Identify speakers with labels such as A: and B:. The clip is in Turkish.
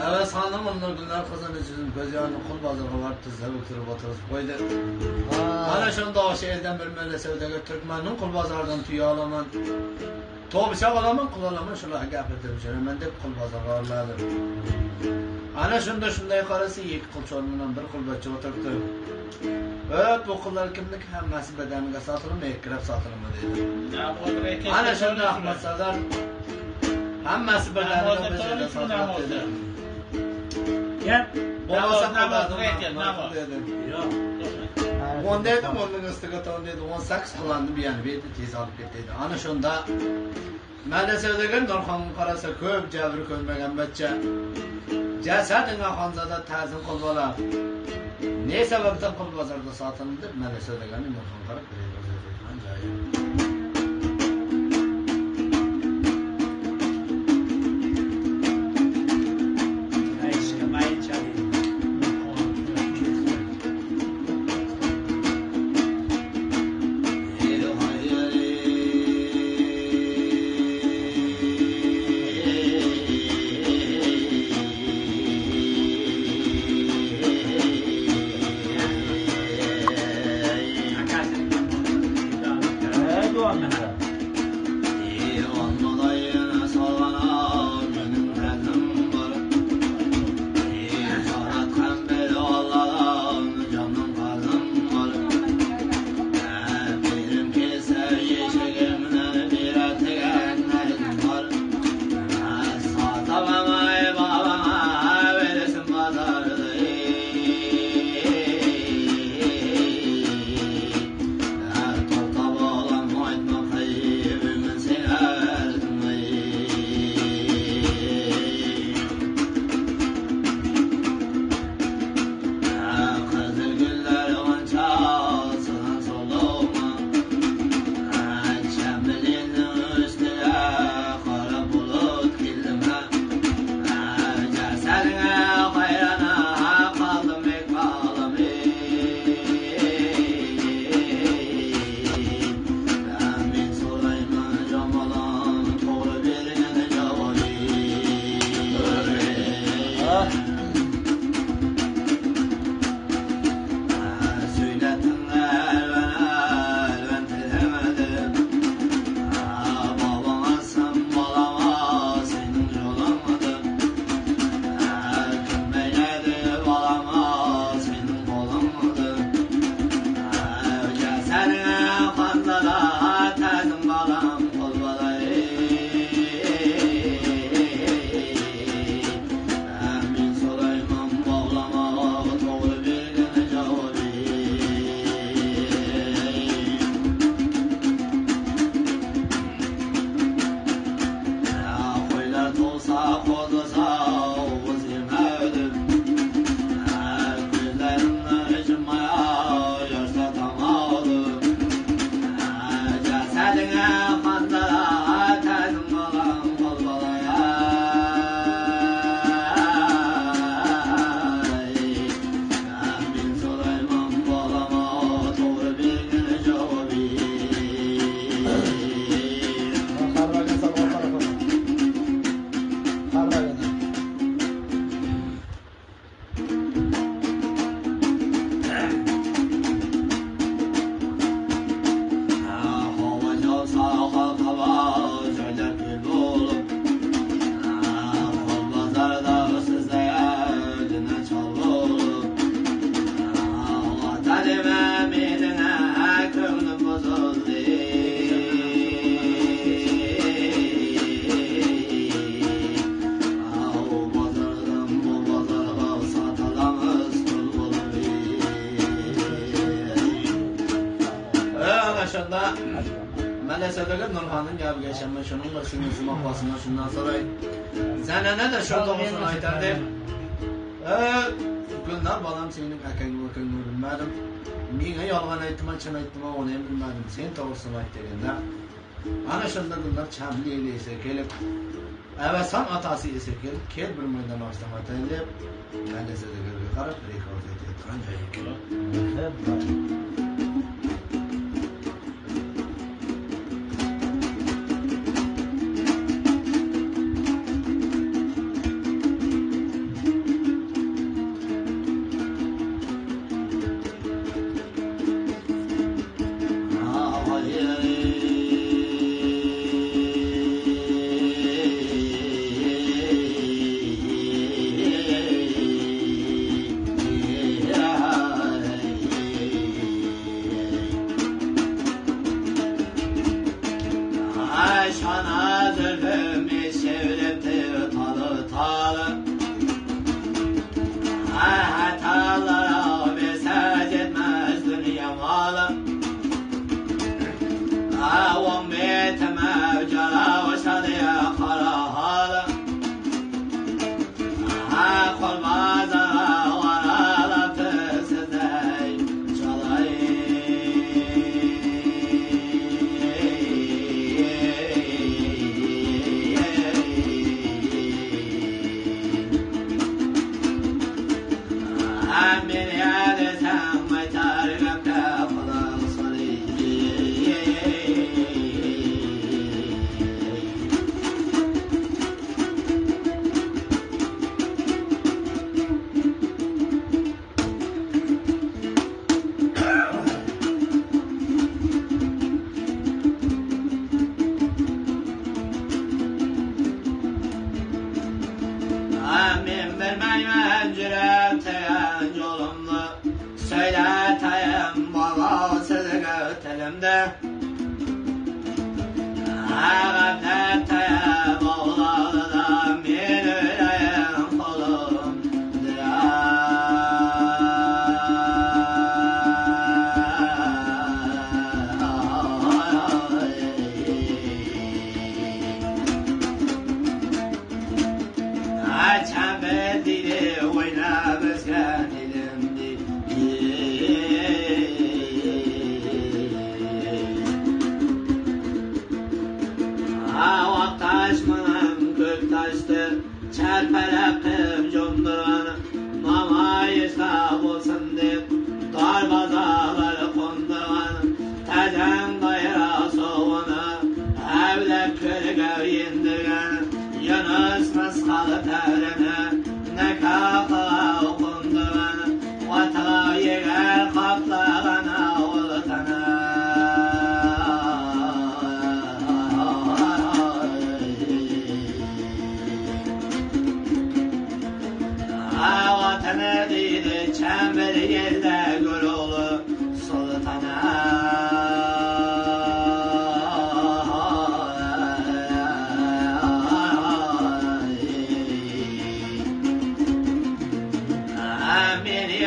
A: Evet sandım onlar günler kazanıcının gözyanı kul bazarı var tızlar oturup oturup koydu. Ana şunda o şehirden bir mellesevdeki Türkmen'in kul bazardan tüy alaman. Tobi çabalaman kul alaman şulaha gapirdim şöyle ben de kul bazarı ağırladım. Ana şunda yukarısı iki kul çormundan bir kul böçe oturdu. Bu kullar kimlik hemmesi bedenine satılır mı ekrep satılır mı dedi. Ana şunda Ahmet Sadar hemmesi bedenine bezede satılır dedi.
B: Gel.
A: Babası kuladım dedi. On dedim onun istigatı dedi 18 kullandım yani bir tez alıp gittiydi. Ana şunda Mədəsəvdəgən Nurxanın qarasa köp cəvri kölməgən bətçə Cəsədinə xanzada təzin qılbala Ne səbəbdən qıl bazarda satılındır Mədəsəvdəgən Nurxan qarab bir Mədəsəvdəgən Nurxanın gəb geçənmə şunun da şunun maqlasından şundan sonra Zənənə də şurada olsun aytardı. Gülnar balam senin əqəqini bilmədim. Minə yalğan aytma, çən aytma onu bilmədim. Sen doğrusunu ayt degəndə. Ana şunda Gülnar çəmli elə isə gəlib. Əvəsən atası isə gəlib, kel bir meydan açdım ataydı. Mədəsəvdəgən qarab rekord etdi. Ancaq gəlib. vermeymen cüreteyen yolumlu söyleteyim baba sizi götelimde gafleteyim oğladım min üleyim kolum çember dili oyna bezgen elimdi Vaktaşmanım kök taştı çerpelekim cumduranı mama iştah olsun deyip darbazaları konduranı tezen gayra soğunu evle kölge indirgen Yunus mıskalı terini ne kakığa okunduranı vatağa yeger kaplağına ulutanı Vatanı değil çemberi yerde gül oğlu sultana Beni